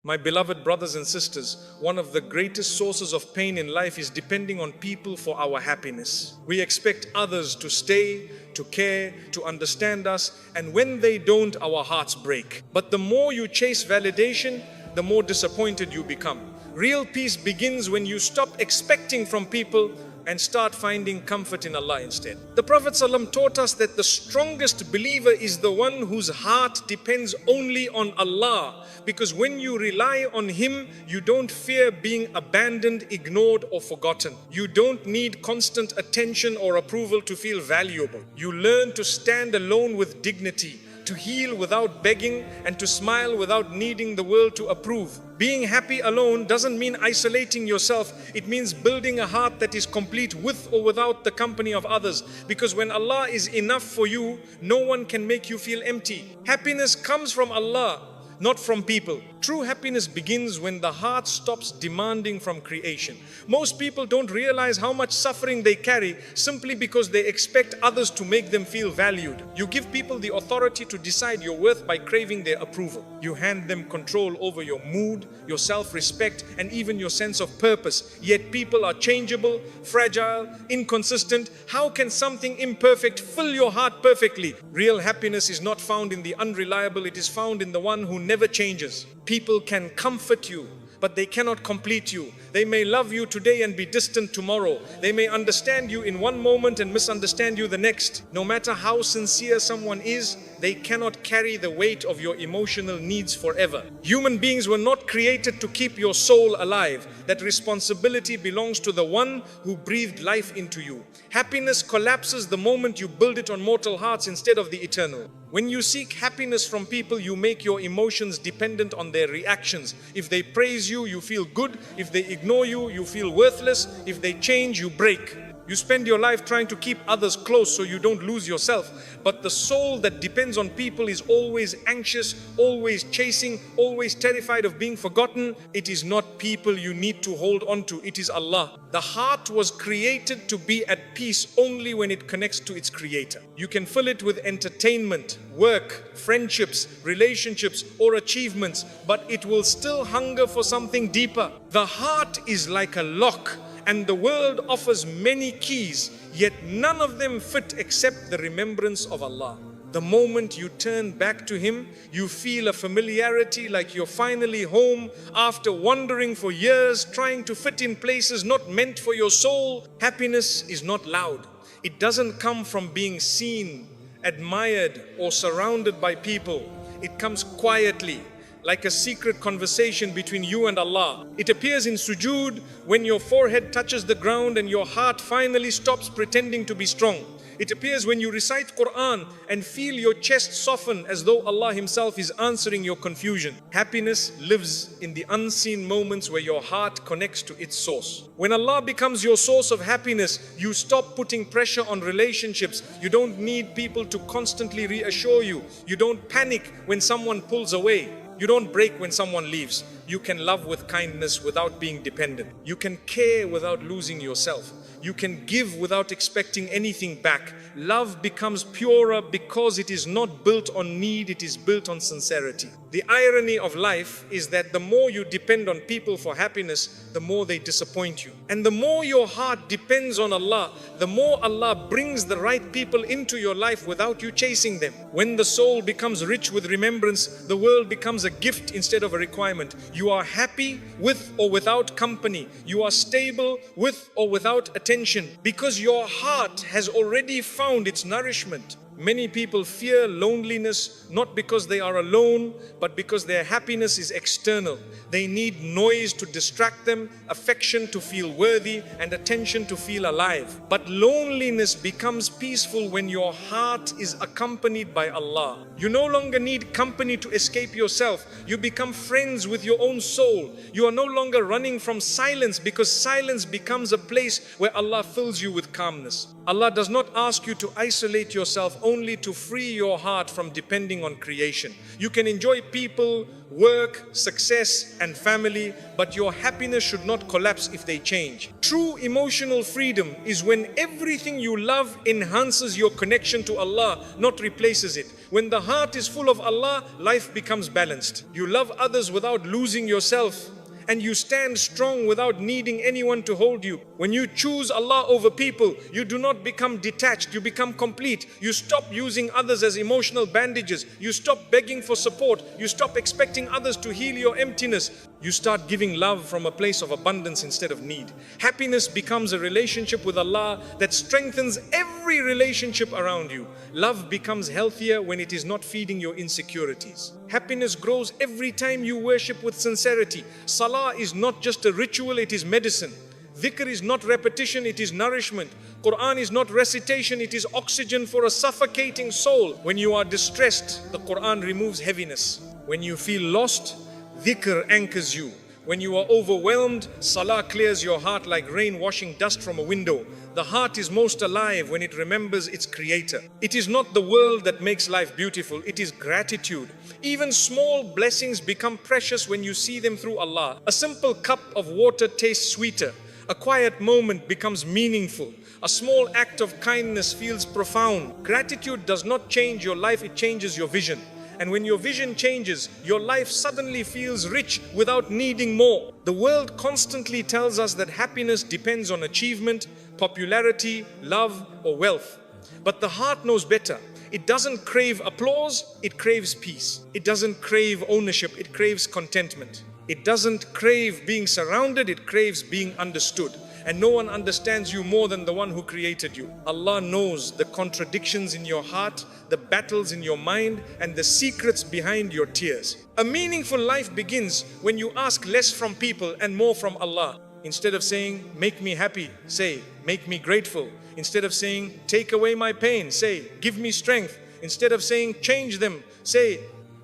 My beloved brothers and sisters, one of the greatest sources of pain in life is depending on people for our happiness. We expect others to stay, to care, to understand us, and when they don't, our hearts break. But the more you chase validation, the more disappointed you become. Real peace begins when you stop expecting from people and start finding comfort in Allah instead. The Prophet ﷺ taught us that the strongest believer is the one whose heart depends only on Allah, because when you rely on Him, you don't fear being abandoned, ignored, or forgotten. You don't need constant attention or approval to feel valuable. You learn to stand alone with dignity, to heal without begging, and to smile without needing the world to approve. Being happy alone doesn't mean isolating yourself. It means building a heart that is complete with or without the company of others. Because when Allah is enough for you, no one can make you feel empty. Happiness comes from Allah, not from people. True happiness begins when the heart stops demanding from creation. Most people don't realize how much suffering they carry simply because they expect others to make them feel valued. You give people the authority to decide your worth by craving their approval. You hand them control over your mood, your self-respect, and even your sense of purpose. Yet people are changeable, fragile, inconsistent. How can something imperfect fill your heart perfectly? Real happiness is not found in the unreliable, it is found in the one who never changes. People can comfort you, but they cannot complete you. They may love you today and be distant tomorrow. They may understand you in one moment and misunderstand you the next. No matter how sincere someone is, they cannot carry the weight of your emotional needs forever. Human beings were not created to keep your soul alive. That responsibility belongs to the one who breathed life into you. Happiness collapses the moment you build it on mortal hearts instead of the eternal. When you seek happiness from people, you make your emotions dependent on their reactions. If they praise you, you feel good. If they ignore you, you feel worthless. If they change, you break. You spend your life trying to keep others close so you don't lose yourself. But the soul that depends on people is always anxious, always chasing, always terrified of being forgotten. It is not people you need to hold on to, it is Allah. The heart was created to be at peace only when it connects to its creator. You can fill it with entertainment, work, friendships, relationships, or achievements, but it will still hunger for something deeper. The heart is like a lock, and the world offers many keys, yet none of them fit except the remembrance of Allah. The moment you turn back to Him, you feel a familiarity like you're finally home after wandering for years, trying to fit in places not meant for your soul. Happiness is not loud. It doesn't come from being seen, admired, or surrounded by people. It comes quietly, like a secret conversation between you and Allah. It appears in sujood, when your forehead touches the ground and your heart finally stops pretending to be strong. It appears when you recite Quran and feel your chest soften as though Allah Himself is answering your confusion. Happiness lives in the unseen moments where your heart connects to its source. When Allah becomes your source of happiness, you stop putting pressure on relationships. You don't need people to constantly reassure you. You don't panic when someone pulls away. You don't break when someone leaves. You can love with kindness without being dependent. You can care without losing yourself. You can give without expecting anything back. Love becomes purer because it is not built on need, it is built on sincerity. The irony of life is that the more you depend on people for happiness, the more they disappoint you. And the more your heart depends on Allah, the more Allah brings the right people into your life without you chasing them. When the soul becomes rich with remembrance, the world becomes a gift instead of a requirement. You are happy with or without company. You are stable with or without attention, because your heart has already found its nourishment. Many people fear loneliness not because they are alone, but because their happiness is external. They need noise to distract them, affection to feel worthy, and attention to feel alive. But loneliness becomes peaceful when your heart is accompanied by Allah. You no longer need company to escape yourself. You become friends with your own soul. You are no longer running from silence, because silence becomes a place where Allah fills you with calmness. Allah does not ask you to isolate yourself only to free your heart from depending on creation. You can enjoy people, work, success, and family, but your happiness should not collapse if they change. True emotional freedom is when everything you love enhances your connection to Allah, not replaces it. When the heart is full of Allah, life becomes balanced. You love others without losing yourself, and you stand strong without needing anyone to hold you. When you choose Allah over people, you do not become detached, you become complete. You stop using others as emotional bandages. You stop begging for support. You stop expecting others to heal your emptiness. You start giving love from a place of abundance instead of need. Happiness becomes a relationship with Allah that strengthens every relationship around you. Love becomes healthier when it is not feeding your insecurities. Happiness grows every time you worship with sincerity. Salah is not just a ritual, it is medicine. Dhikr is not repetition, it is nourishment. Quran is not recitation, it is oxygen for a suffocating soul. When you are distressed, the Quran removes heaviness. When you feel lost, dhikr anchors you. When you are overwhelmed, salah clears your heart like rain washing dust from a window. The heart is most alive when it remembers its creator. It is not the world that makes life beautiful, it is gratitude. Even small blessings become precious when you see them through Allah. A simple cup of water tastes sweeter. A quiet moment becomes meaningful. A small act of kindness feels profound. Gratitude does not change your life, it changes your vision. And when your vision changes, your life suddenly feels rich without needing more. The world constantly tells us that happiness depends on achievement, popularity, love, or wealth. But the heart knows better. It doesn't crave applause, it craves peace. It doesn't crave ownership, it craves contentment. It doesn't crave being surrounded, it craves being understood. And no one understands you more than the one who created you. Allah knows the contradictions in your heart, the battles in your mind, and the secrets behind your tears. A meaningful life begins when you ask less from people and more from Allah. Instead of saying, make me happy, say, make me grateful. Instead of saying, take away my pain, say, give me strength. Instead of saying, change them, say,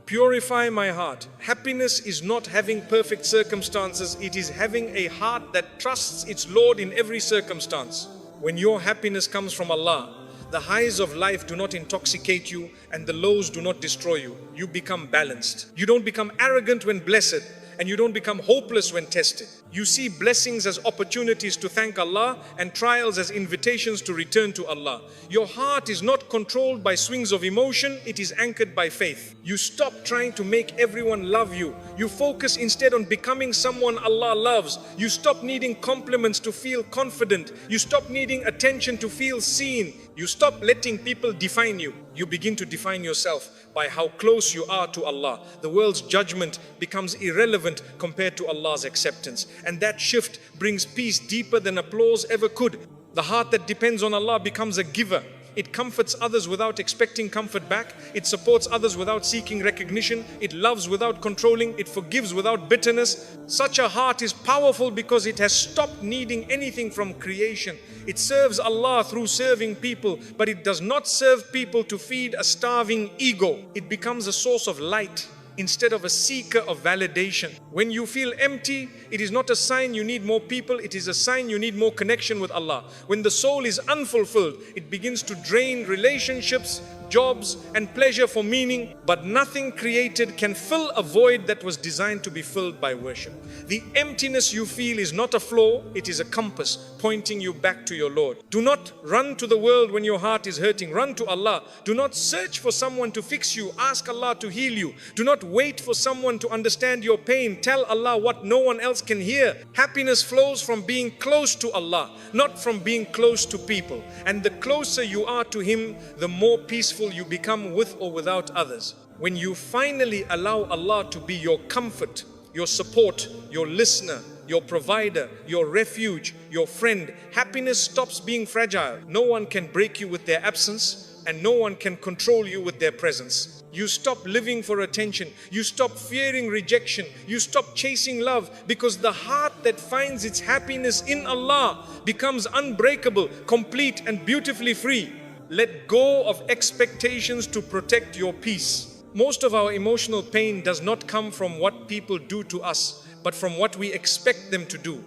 purify my heart. Happiness is not having perfect circumstances, it is having a heart that trusts its Lord in every circumstance. When your happiness comes from Allah, the highs of life do not intoxicate you and the lows do not destroy you. You become balanced. You don't become arrogant when blessed, and you don't become hopeless when tested. You see blessings as opportunities to thank Allah and trials as invitations to return to Allah. Your heart is not controlled by swings of emotion, it is anchored by faith. You stop trying to make everyone love you. You focus instead on becoming someone Allah loves. You stop needing compliments to feel confident. You stop needing attention to feel seen. You stop letting people define you. You begin to define yourself by how close you are to Allah. The world's judgment becomes irrelevant compared to Allah's acceptance. And that shift brings peace deeper than applause ever could. The heart that depends on Allah becomes a giver. It comforts others without expecting comfort back. It supports others without seeking recognition. It loves without controlling. It forgives without bitterness. Such a heart is powerful because it has stopped needing anything from creation. It serves Allah through serving people, but it does not serve people to feed a starving ego. It becomes a source of light instead of a seeker of validation. When you feel empty, it is not a sign you need more people, it is a sign you need more connection with Allah. When the soul is unfulfilled, it begins to drain relationships, jobs, and pleasure for meaning, but nothing created can fill a void that was designed to be filled by worship. The emptiness you feel is not a flaw, it is a compass pointing you back to your Lord. Do not run to the world when your heart is hurting, run to Allah. Do not search for someone to fix you, ask Allah to heal you. Do not wait for someone to understand your pain, tell Allah what no one else can hear. Happiness flows from being close to Allah, not from being close to people. And the closer you are to Him, the more peaceful you become with or without others. When you finally allow Allah to be your comfort, your support, your listener, your provider, your refuge, your friend, happiness stops being fragile. No one can break you with their absence, and no one can control you with their presence. You stop living for attention. You stop fearing rejection. You stop chasing love, because the heart that finds its happiness in Allah becomes unbreakable, complete, and beautifully free. Let go of expectations to protect your peace. Most of our emotional pain does not come from what people do to us, but from what we expect them to do.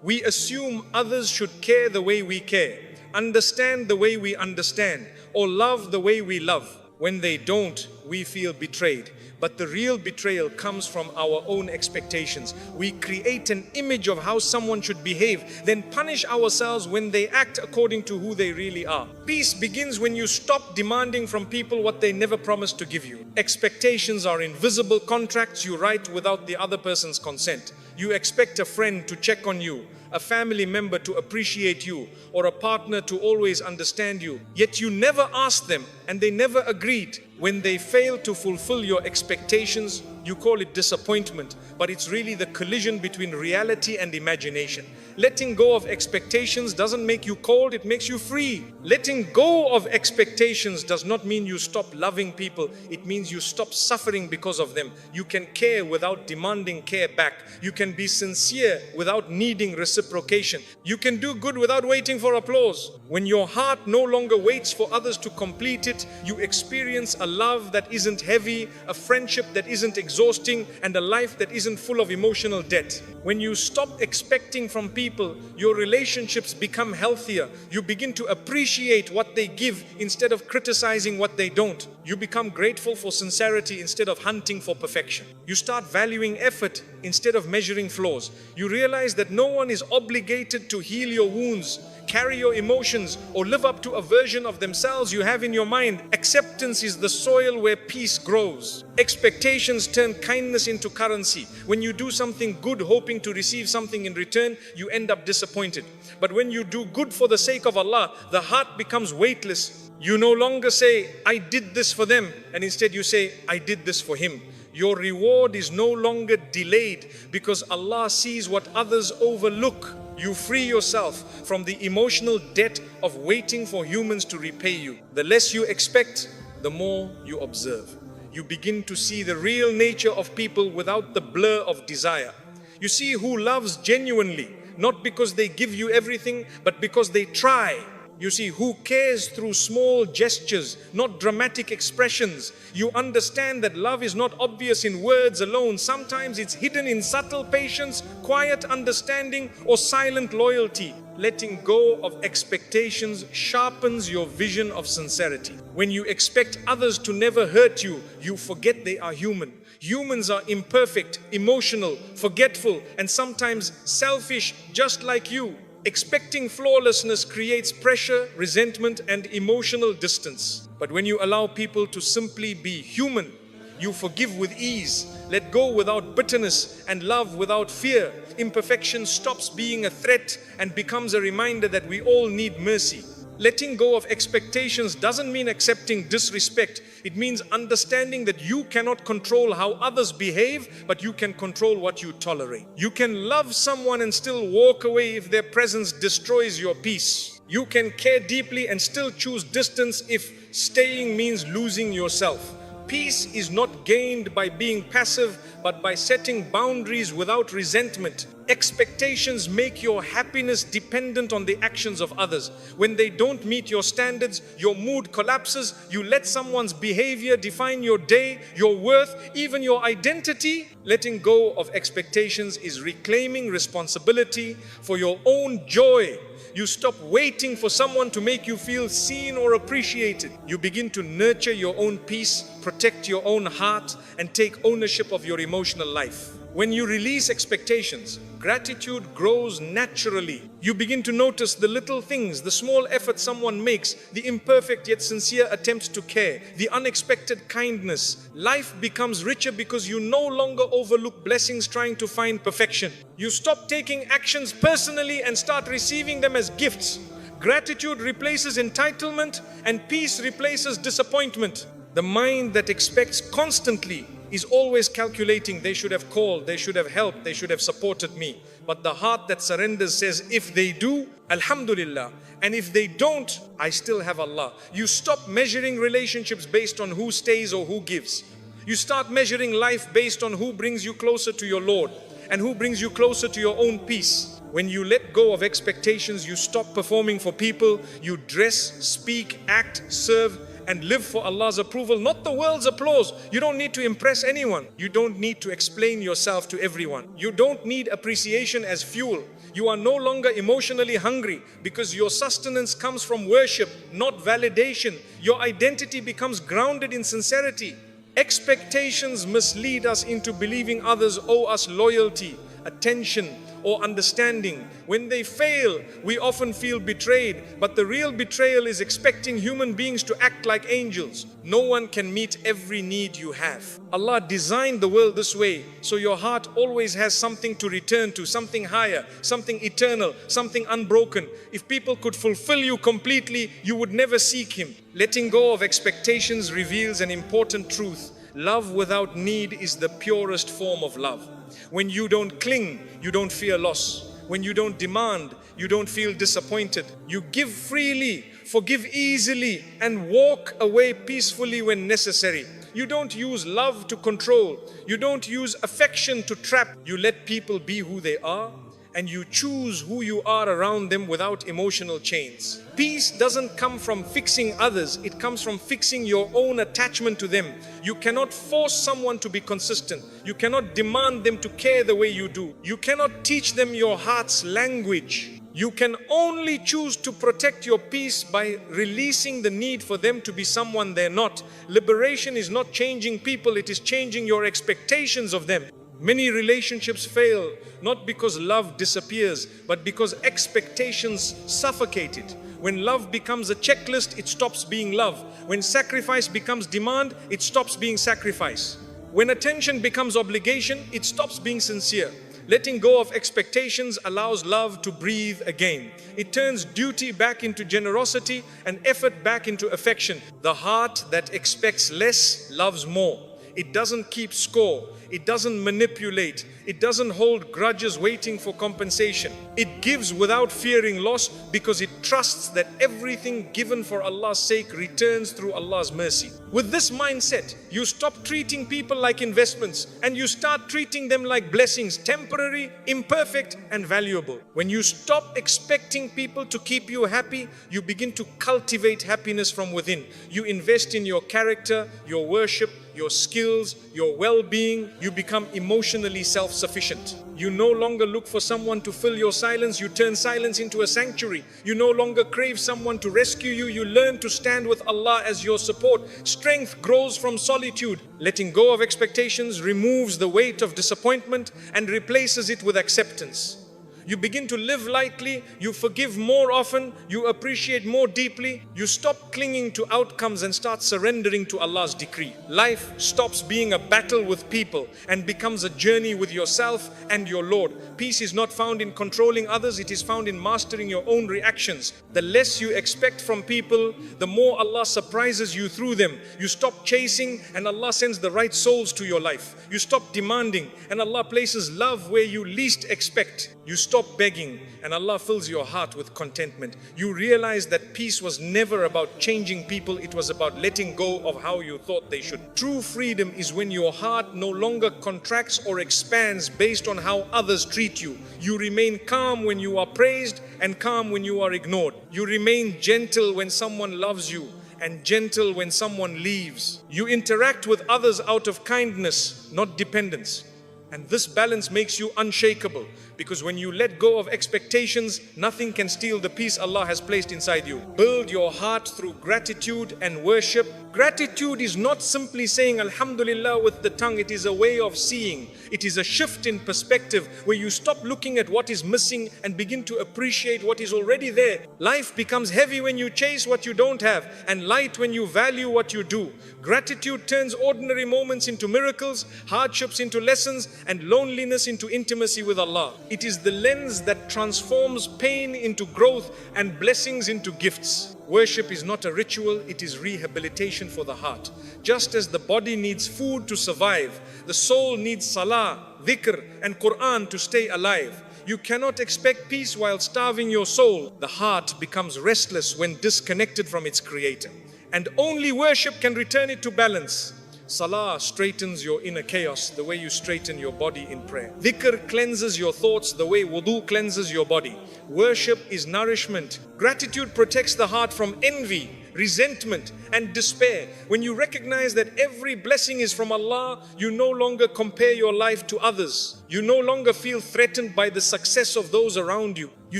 We assume others should care the way we care. understand the way we understand, or love the way we love. When they don't, we feel betrayed. But the real betrayal comes from our own expectations. We create an image of how someone should behave, then punish ourselves when they act according to who they really are. Peace begins when you stop demanding from people what they never promised to give you. Expectations are invisible contracts you write without the other person's consent. You expect a friend to check on you, a family member to appreciate you, or a partner to always understand you. Yet you never asked them and they never agreed. When they fail to fulfill your expectations, you call it disappointment, but it's really the collision between reality and imagination. Letting go of expectations doesn't make you cold, it makes you free. Letting go of expectations does not mean you stop loving people, it means you stop suffering because of them. You can care without demanding care back. You can be sincere without needing reciprocation. You can do good without waiting for applause. When your heart no longer waits for others to complete it, you experience a love that isn't heavy, a friendship that isn't exhausting, and a life that isn't full of emotional debt. When you stop expecting from people, your relationships become healthier. You begin to appreciate what they give instead of criticizing what they don't. You become grateful for sincerity instead of hunting for perfection. You start valuing effort instead of measuring flaws. You realize that no one is obligated to heal your wounds, carry your emotions, or live up to a version of themselves you have in your mind. Acceptance is the soil where peace grows. Expectations turn kindness into currency. When you do something good hoping to receive something in return, you end up disappointed. But when you do good for the sake of Allah, the heart becomes weightless. You no longer say, I did this for them, and instead you say, I did this for him. Your reward is no longer delayed because Allah sees what others overlook. You free yourself from the emotional debt of waiting for humans to repay you. The less you expect, the more you observe. You begin to see the real nature of people without the blur of desire. You see who loves genuinely, not because they give you everything, but because they try. You see who cares through small gestures, not dramatic expressions. You understand that love is not obvious in words alone. Sometimes it's hidden in subtle patience, quiet understanding, or silent loyalty. Letting go of expectations sharpens your vision of sincerity. When you expect others to never hurt you, you forget they are human. Humans are imperfect, emotional, forgetful, and sometimes selfish, just like you. Expecting flawlessness creates pressure, resentment, and emotional distance. But when you allow people to simply be human, you forgive with ease, let go without bitterness, and love without fear. Imperfection stops being a threat and becomes a reminder that we all need mercy. Letting go of expectations doesn't mean accepting disrespect. It means understanding that you cannot control how others behave, but you can control what you tolerate. You can love someone and still walk away if their presence destroys your peace. You can care deeply and still choose distance if staying means losing yourself. Peace is not gained by being passive, but by setting boundaries without resentment. Expectations make your happiness dependent on the actions of others. When they don't meet your standards, your mood collapses. You let someone's behavior define your day, your worth, even your identity. Letting go of expectations is reclaiming responsibility for your own joy. You stop waiting for someone to make you feel seen or appreciated. You begin to nurture your own peace, protect your own heart, and take ownership of your emotional life. When you release expectations, gratitude grows naturally. You begin to notice the little things, the small effort someone makes, the imperfect yet sincere attempts to care, the unexpected kindness. Life becomes richer because you no longer overlook blessings trying to find perfection. You stop taking actions personally and start receiving them as gifts. Gratitude replaces entitlement and peace replaces disappointment. The mind that expects constantly is always calculating, they should have called, they should have helped, they should have supported me. But the heart that surrenders says, if they do, Alhamdulillah. And if they don't, I still have Allah. You stop measuring relationships based on who stays or who gives. You start measuring life based on who brings you closer to your Lord and who brings you closer to your own peace. When you let go of expectations, you stop performing for people. You dress, speak, act, serve, and live for Allah's approval, not the world's applause. You don't need to impress anyone. You don't need to explain yourself to everyone. You don't need appreciation as fuel. You are no longer emotionally hungry because your sustenance comes from worship, not validation. Your identity becomes grounded in sincerity. Expectations mislead us into believing others owe us loyalty, attention, or understanding. When they fail, we often feel betrayed, but the real betrayal is expecting human beings to act like angels. No one can meet every need you have. Allah designed the world this way, so your heart always has something to return to, something higher, something eternal, something unbroken. If people could fulfill you completely, you would never seek Him. Letting go of expectations reveals an important truth. Love without need is the purest form of love. When you don't cling, you don't fear loss. When you don't demand, you don't feel disappointed. You give freely, forgive easily, and walk away peacefully when necessary. You don't use love to control. You don't use affection to trap. You let people be who they are, and you choose who you are around them without emotional chains. Peace doesn't come from fixing others, it comes from fixing your own attachment to them. You cannot force someone to be consistent. You cannot demand them to care the way you do. You cannot teach them your heart's language. You can only choose to protect your peace by releasing the need for them to be someone they're not. Liberation is not changing people, it is changing your expectations of them. Many relationships fail not because love disappears, but because expectations suffocate it. When love becomes a checklist, it stops being love. When sacrifice becomes demand, it stops being sacrifice. When attention becomes obligation, it stops being sincere. Letting go of expectations allows love to breathe again. It turns duty back into generosity and effort back into affection. The heart that expects less loves more. It doesn't keep score. It doesn't manipulate. It doesn't hold grudges waiting for compensation. It gives without fearing loss because it trusts that everything given for Allah's sake returns through Allah's mercy. With this mindset, you stop treating people like investments and you start treating them like blessings, temporary, imperfect, and valuable. When you stop expecting people to keep you happy, you begin to cultivate happiness from within. You invest in your character, your worship, your skills, your well-being. You become emotionally self-sufficient. You no longer look for someone to fill your silence. You turn silence into a sanctuary. You no longer crave someone to rescue you. You learn to stand with Allah as your support. Strength grows from solitude. Letting go of expectations removes the weight of disappointment and replaces it with acceptance. You begin to live lightly, you forgive more often, you appreciate more deeply, you stop clinging to outcomes and start surrendering to Allah's decree. Life stops being a battle with people and becomes a journey with yourself and your Lord. Peace is not found in controlling others, it is found in mastering your own reactions. The less you expect from people, the more Allah surprises you through them. You stop chasing and Allah sends the right souls to your life. You stop demanding and Allah places love where you least expect. You stop begging and Allah fills your heart with contentment. You realize that peace was never about changing people, it was about letting go of how you thought they should. True freedom is when your heart no longer contracts or expands based on how others treat you. You remain calm when you are praised and calm when you are ignored. You remain gentle when someone loves you and gentle when someone leaves. You interact with others out of kindness, not dependence. And this balance makes you unshakable, because when you let go of expectations, nothing can steal the peace Allah has placed inside you. Build your heart through gratitude and worship. Gratitude is not simply saying Alhamdulillah with the tongue, it is a way of seeing. It is a shift in perspective where you stop looking at what is missing and begin to appreciate what is already there. Life becomes heavy when you chase what you don't have and light when you value what you do. Gratitude turns ordinary moments into miracles, hardships into lessons, and loneliness into intimacy with Allah. It is the lens that transforms pain into growth and blessings into gifts. Worship is not a ritual, it is rehabilitation for the heart. Just as the body needs food to survive, the soul needs salah, dhikr, and Quran to stay alive. You cannot expect peace while starving your soul. The heart becomes restless when disconnected from its creator. And only worship can return it to balance. Salah straightens your inner chaos the way you straighten your body in prayer. Dhikr cleanses your thoughts the way wudu cleanses your body. Worship is nourishment. Gratitude protects the heart from envy. resentment, and despair. When you recognize that every blessing is from Allah, you no longer compare your life to others. You no longer feel threatened by the success of those around you. You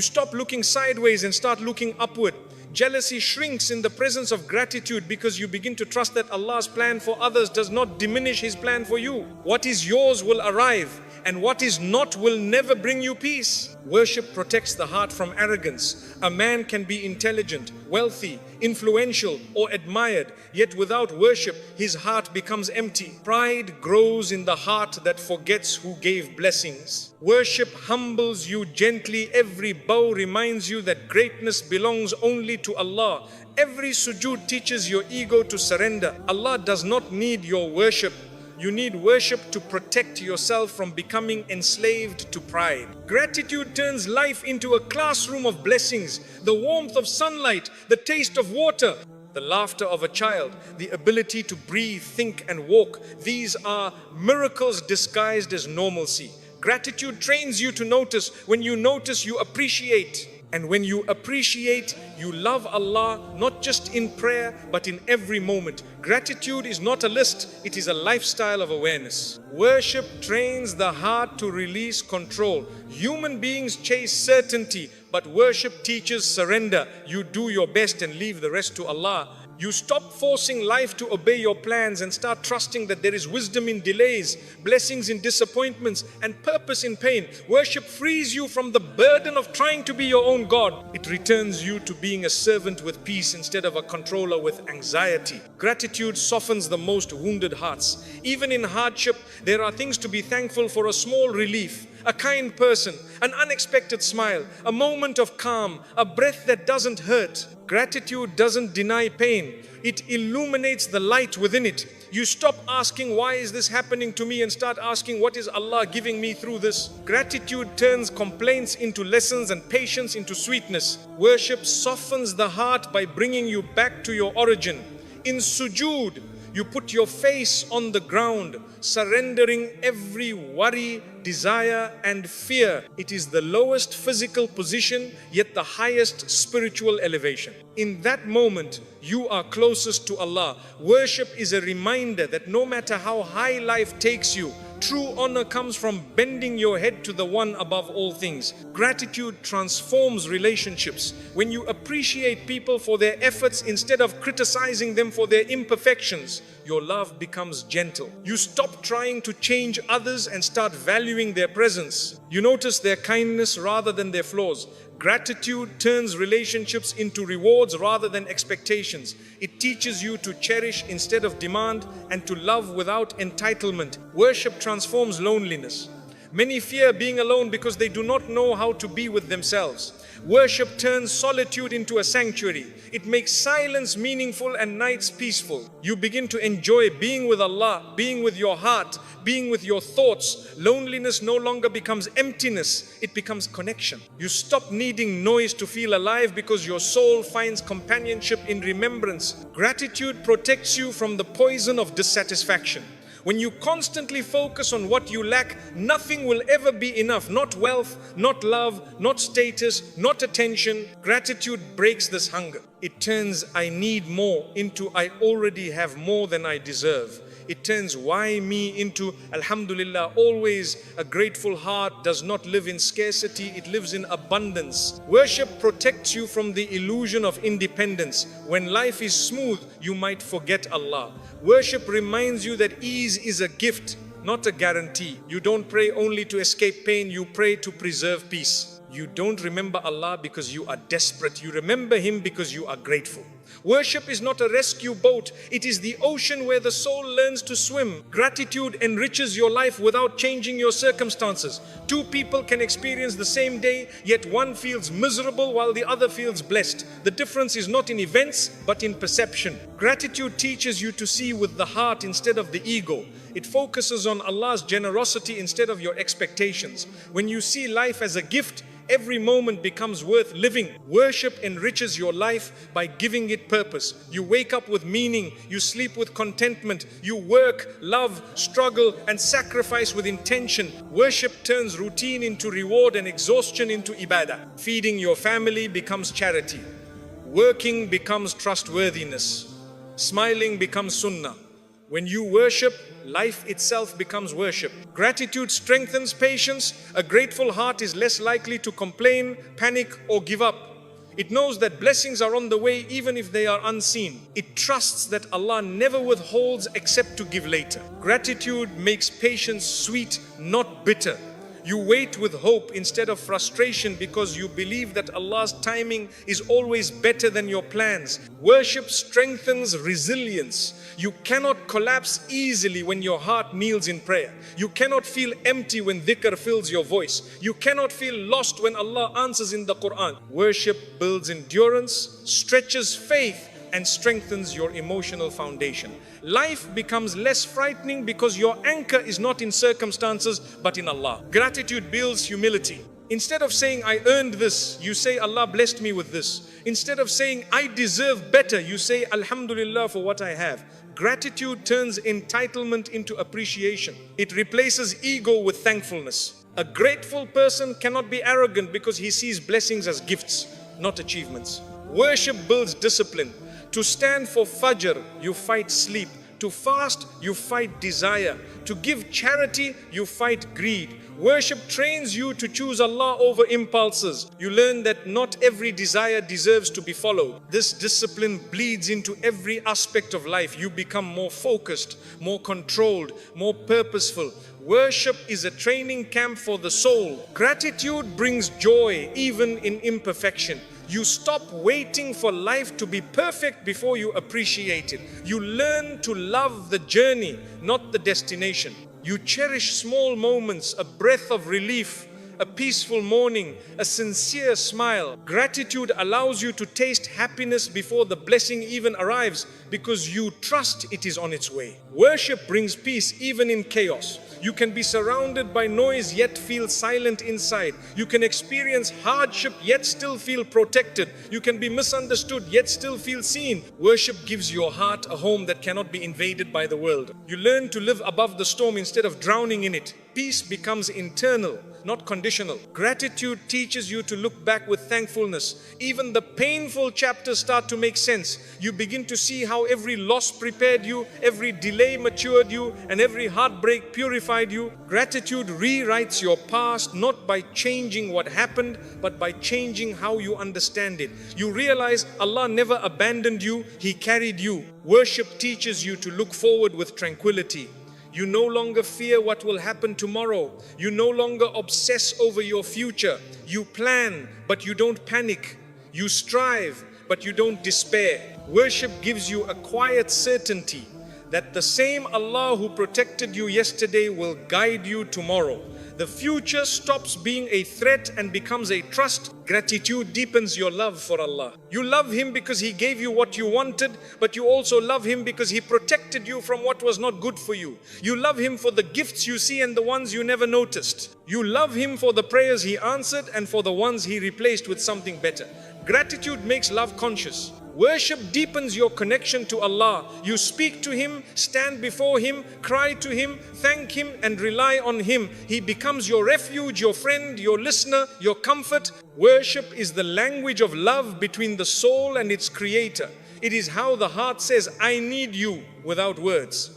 stop looking sideways and start looking upward. Jealousy shrinks in the presence of gratitude because you begin to trust that Allah's plan for others does not diminish His plan for you. What is yours will arrive, and what is not will never bring you peace. Worship protects the heart from arrogance. A man can be intelligent, wealthy, influential, or admired, yet without worship, his heart becomes empty. Pride grows in the heart that forgets who gave blessings. Worship humbles you gently. Every bow reminds you that greatness belongs only to Allah. Every sujood teaches your ego to surrender. Allah does not need your worship. You need worship to protect yourself from becoming enslaved to pride. Gratitude turns life into a classroom of blessings. The warmth of sunlight, the taste of water, the laughter of a child, the ability to breathe, think and walk. These are miracles disguised as normalcy. Gratitude trains you to notice. When you notice, you appreciate. And when you appreciate, you love Allah, not just in prayer, but in every moment. Gratitude is not a list, it is a lifestyle of awareness. Worship trains the heart to release control. Human beings chase certainty, but worship teaches surrender. You do your best and leave the rest to Allah. You stop forcing life to obey your plans and start trusting that there is wisdom in delays, blessings in disappointments, and purpose in pain. Worship frees you from the burden of trying to be your own God. It returns you to being a servant with peace instead of a controller with anxiety. Gratitude softens the most wounded hearts. Even in hardship, there are things to be thankful for: a small relief, a kind person, an unexpected smile, a moment of calm, a breath that doesn't hurt. Gratitude doesn't deny pain, it illuminates the light within it. You stop asking, why is this happening to me, and start asking, what is Allah giving me through this? Gratitude turns complaints into lessons and patience into sweetness. Worship softens the heart by bringing you back to your origin. In sujood, you put your face on the ground, surrendering every worry, desire and fear. It is the lowest physical position, yet the highest spiritual elevation. In that moment, you are closest to Allah. Worship is a reminder that no matter how high life takes you, true honor comes from bending your head to the one above all things. Gratitude transforms relationships. When you appreciate people for their efforts instead of criticizing them for their imperfections, your love becomes gentle. You stop trying to change others and start valuing their presence. You notice their kindness rather than their flaws. Gratitude turns relationships into rewards rather than expectations. It teaches you to cherish instead of demand and to love without entitlement. Worship transforms loneliness. Many fear being alone because they do not know how to be with themselves. Worship turns solitude into a sanctuary. It makes silence meaningful and nights peaceful. You begin to enjoy being with Allah, being with your heart, being with your thoughts. Loneliness no longer becomes emptiness, it becomes connection. You stop needing noise to feel alive because your soul finds companionship in remembrance. Gratitude protects you from the poison of dissatisfaction. When you constantly focus on what you lack, nothing will ever be enough. Not wealth, not love, not status, not attention. Gratitude breaks this hunger. It turns I need more into I already have more than I deserve. It turns why me into Alhamdulillah. Always a grateful heart does not live in scarcity, it lives in abundance. Worship protects you from the illusion of independence. When life is smooth, you might forget Allah. Worship reminds you that ease is a gift, not a guarantee. You don't pray only to escape pain, you pray to preserve peace. You don't remember Allah because you are desperate. You remember Him because you are grateful. Worship is not a rescue boat. It is the ocean where the soul learns to swim. Gratitude enriches your life without changing your circumstances. Two people can experience the same day, yet one feels miserable while the other feels blessed. The difference is not in events, but in perception. Gratitude teaches you to see with the heart instead of the ego. It focuses on Allah's generosity instead of your expectations. When you see life as a gift, every moment becomes worth living. Worship enriches your life by giving it purpose. You wake up with meaning, you sleep with contentment, you work, love, struggle and sacrifice with intention. Worship turns routine into reward and exhaustion into ibadah. Feeding your family becomes charity. Working becomes trustworthiness. Smiling becomes sunnah. When you worship, life itself becomes worship. Gratitude strengthens patience. A grateful heart is less likely to complain, panic, or give up. It knows that blessings are on the way even if they are unseen. It trusts that Allah never withholds except to give later. Gratitude makes patience sweet, not bitter. You wait with hope instead of frustration because you believe that Allah's timing is always better than your plans. Worship strengthens resilience. You cannot collapse easily when your heart kneels in prayer. You cannot feel empty when dhikr fills your voice. You cannot feel lost when Allah answers in the Quran. Worship builds endurance, stretches faith, and strengthens your emotional foundation. Life becomes less frightening because your anchor is not in circumstances but in Allah. Gratitude builds humility. Instead of saying, I earned this, you say, Allah blessed me with this. Instead of saying, I deserve better, you say, Alhamdulillah for what I have. Gratitude turns entitlement into appreciation. It replaces ego with thankfulness. A grateful person cannot be arrogant because he sees blessings as gifts, not achievements. Worship builds discipline. To stand for Fajr, you fight sleep. To fast, you fight desire. To give charity, you fight greed. Worship trains you to choose Allah over impulses. You learn that not every desire deserves to be followed. This discipline bleeds into every aspect of life. You become more focused, more controlled, more purposeful. Worship is a training camp for the soul. Gratitude brings joy even in imperfection. You stop waiting for life to be perfect before you appreciate it. You learn to love the journey, not the destination. You cherish small moments, a breath of relief, a peaceful morning, a sincere smile. Gratitude allows you to taste happiness before the blessing even arrives because you trust it is on its way. Worship brings peace even in chaos. You can be surrounded by noise yet feel silent inside. You can experience hardship yet still feel protected. You can be misunderstood yet still feel seen. Worship gives your heart a home that cannot be invaded by the world. You learn to live above the storm instead of drowning in it. Peace becomes internal, not conditional. Gratitude teaches you to look back with thankfulness. Even the painful chapters start to make sense. You begin to see how every loss prepared you, every delay matured you, and every heartbreak purified you. Gratitude rewrites your past not by changing what happened, but by changing how you understand it. You realize Allah never abandoned you, He carried you. Worship teaches you to look forward with tranquility. You no longer fear what will happen tomorrow. You no longer obsess over your future. You plan, but you don't panic. You strive, but you don't despair. Worship gives you a quiet certainty that the same Allah who protected you yesterday will guide you tomorrow. The future stops being a threat and becomes a trust. Gratitude deepens your love for Allah. You love Him because He gave you what you wanted, but you also love Him because He protected you from what was not good for you. You love Him for the gifts you see and the ones you never noticed. You love Him for the prayers He answered and for the ones He replaced with something better. Gratitude makes love conscious. Worship deepens your connection to Allah. You speak to Him, stand before Him, cry to Him, thank Him and rely on Him. He becomes your refuge, your friend, your listener, your comfort. Worship is the language of love between the soul and its Creator. It is how the heart says, I need you without words.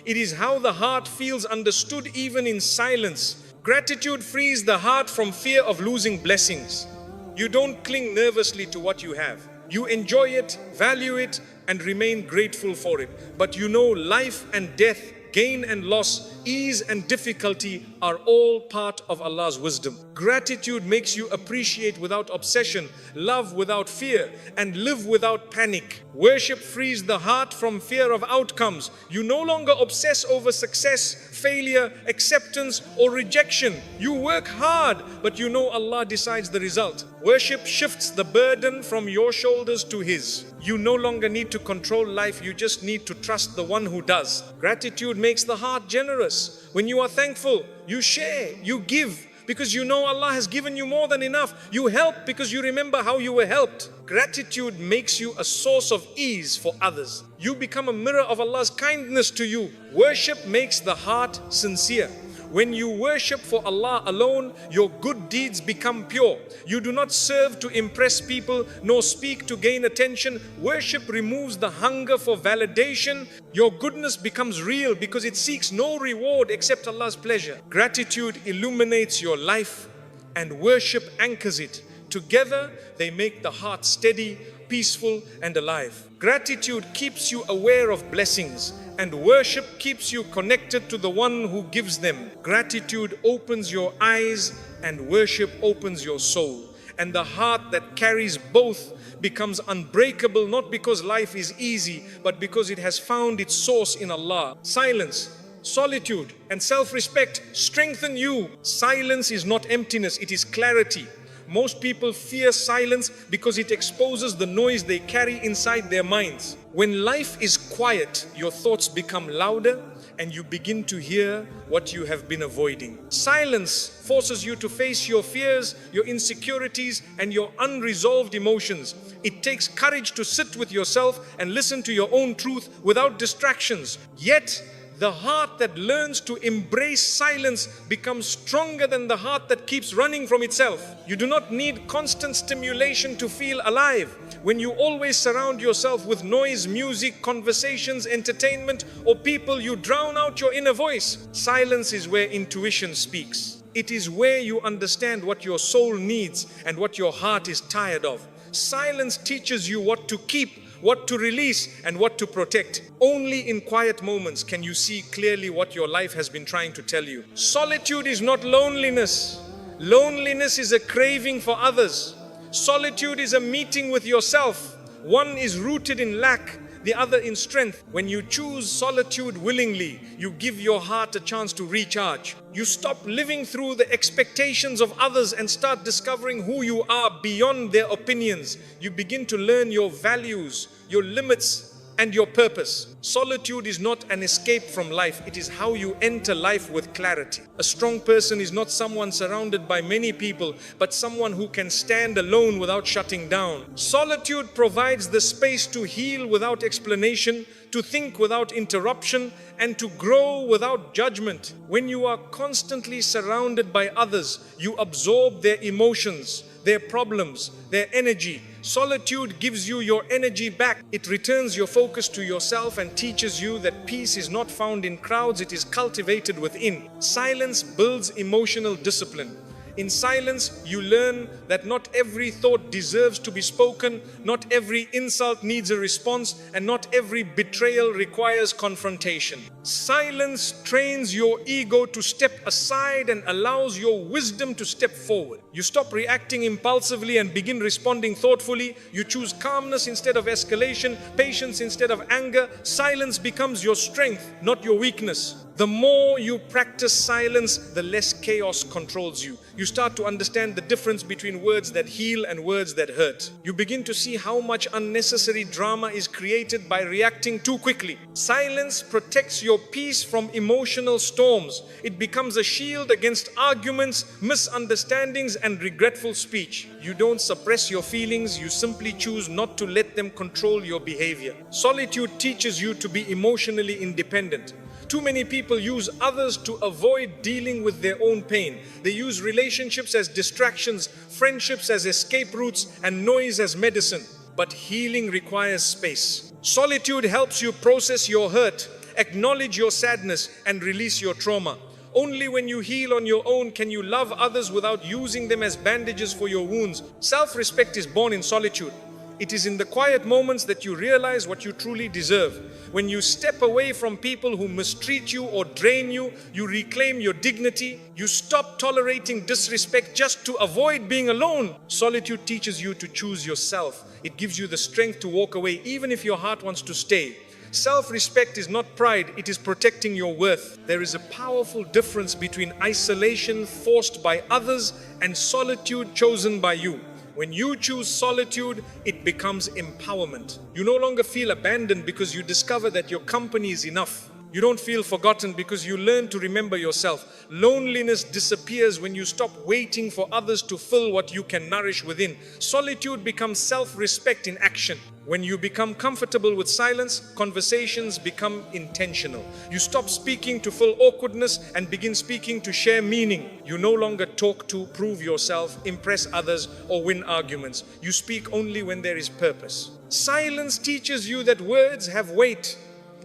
It is how the heart feels understood even in silence. Gratitude frees the heart from fear of losing blessings. You don't cling nervously to what you have. You enjoy it, value it, and remain grateful for it. But you know life and death, gain and loss, ease and difficulty are all part of Allah's wisdom. Gratitude makes you appreciate without obsession, love without fear, and live without panic. Worship frees the heart from fear of outcomes. You no longer obsess over success, failure, acceptance, or rejection. You work hard, but you know Allah decides the result. Worship shifts the burden from your shoulders to His. You no longer need to control life, you just need to trust the one who does. Gratitude makes the heart generous. When you are thankful, you share, you give, because you know Allah has given you more than enough. You help because you remember how you were helped. Gratitude makes you a source of ease for others. You become a mirror of Allah's kindness to you. Worship makes the heart sincere. When you worship for Allah alone, your good deeds become pure. You do not serve to impress people, nor speak to gain attention. Worship removes the hunger for validation. Your goodness becomes real because it seeks no reward except Allah's pleasure. Gratitude illuminates your life and worship anchors it. Together, they make the heart steady, peaceful, and alive. Gratitude keeps you aware of blessings, and worship keeps you connected to the one who gives them. Gratitude opens your eyes, and worship opens your soul. And the heart that carries both becomes unbreakable, not because life is easy, but because it has found its source in Allah. Silence, solitude, and self-respect strengthen you. Silence is not emptiness, it is clarity. Most people fear silence because it exposes the noise they carry inside their minds. When life is quiet, your thoughts become louder and you begin to hear what you have been avoiding. Silence forces you to face your fears, your insecurities, and your unresolved emotions. It takes courage to sit with yourself and listen to your own truth without distractions. Yet, the heart that learns to embrace silence becomes stronger than the heart that keeps running from itself. You do not need constant stimulation to feel alive. When you always surround yourself with noise, music, conversations, entertainment, or people, you drown out your inner voice. Silence is where intuition speaks. It is where you understand what your soul needs and what your heart is tired of. Silence teaches you what to keep, what to release, and what to protect. Only in quiet moments can you see clearly what your life has been trying to tell you. Solitude is not loneliness. Loneliness is a craving for others. Solitude is a meeting with yourself. One is rooted in lack, the other in strength. When you choose solitude willingly, you give your heart a chance to recharge. You stop living through the expectations of others and start discovering who you are beyond their opinions. You begin to learn your values, your limits, and your purpose. Solitude is not an escape from life. It is how you enter life with clarity. A strong person is not someone surrounded by many people, but someone who can stand alone without shutting down. Solitude provides the space to heal without explanation, to think without interruption, and to grow without judgment. When you are constantly surrounded by others, you absorb their emotions, their problems, their energy. Solitude gives you your energy back. It returns your focus to yourself and teaches you that peace is not found in crowds, it is cultivated within. Silence builds emotional discipline. In silence, you learn that not every thought deserves to be spoken, not every insult needs a response, and not every betrayal requires confrontation. Silence trains your ego to step aside and allows your wisdom to step forward. You stop reacting impulsively and begin responding thoughtfully. You choose calmness instead of escalation, patience instead of anger. Silence becomes your strength, not your weakness. The more you practice silence, the less chaos controls you. You start to understand the difference between words that heal and words that hurt. You begin to see how much unnecessary drama is created by reacting too quickly. Silence protects your peace from emotional storms. It becomes a shield against arguments, misunderstandings, and regretful speech. You don't suppress your feelings, you simply choose not to let them control your behavior. Solitude teaches you to be emotionally independent. Too many people use others to avoid dealing with their own pain. They use relationships as distractions, friendships as escape routes, and noise as medicine. But healing requires space. Solitude helps you process your hurt, acknowledge your sadness, and release your trauma. Only when you heal on your own can you love others without using them as bandages for your wounds. Self-respect is born in solitude. It is in the quiet moments that you realize what you truly deserve. When you step away from people who mistreat you or drain you, you reclaim your dignity. You stop tolerating disrespect just to avoid being alone. Solitude teaches you to choose yourself. It gives you the strength to walk away even if your heart wants to stay. Self-respect is not pride, it is protecting your worth. There is a powerful difference between isolation forced by others and solitude chosen by you. When you choose solitude, it becomes empowerment. You no longer feel abandoned because you discover that your company is enough. You don't feel forgotten because you learn to remember yourself. Loneliness disappears when you stop waiting for others to fill what you can nourish within. Solitude becomes self-respect in action. When you become comfortable with silence, conversations become intentional. You stop speaking to fill awkwardness and begin speaking to share meaning. You no longer talk to prove yourself, impress others, or win arguments. You speak only when there is purpose. Silence teaches you that words have weight,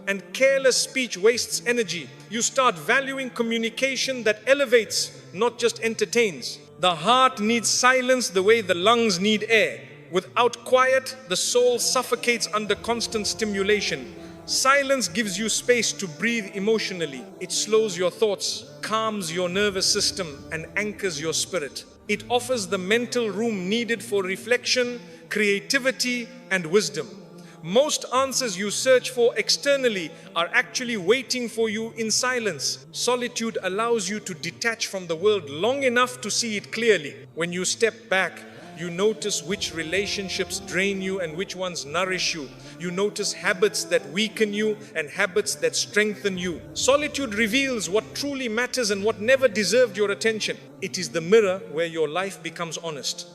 and careless speech wastes energy. You start valuing communication that elevates, not just entertains. The heart needs silence the way the lungs need air. Without quiet, the soul suffocates under constant stimulation. Silence gives you space to breathe emotionally. It slows your thoughts, calms your nervous system, and anchors your spirit. It offers the mental room needed for reflection, creativity, and wisdom. Most answers you search for externally are actually waiting for you in silence. Solitude allows you to detach from the world long enough to see it clearly. When you step back, you notice which relationships drain you and which ones nourish you. You notice habits that weaken you and habits that strengthen you. Solitude reveals what truly matters and what never deserved your attention. It is the mirror where your life becomes honest.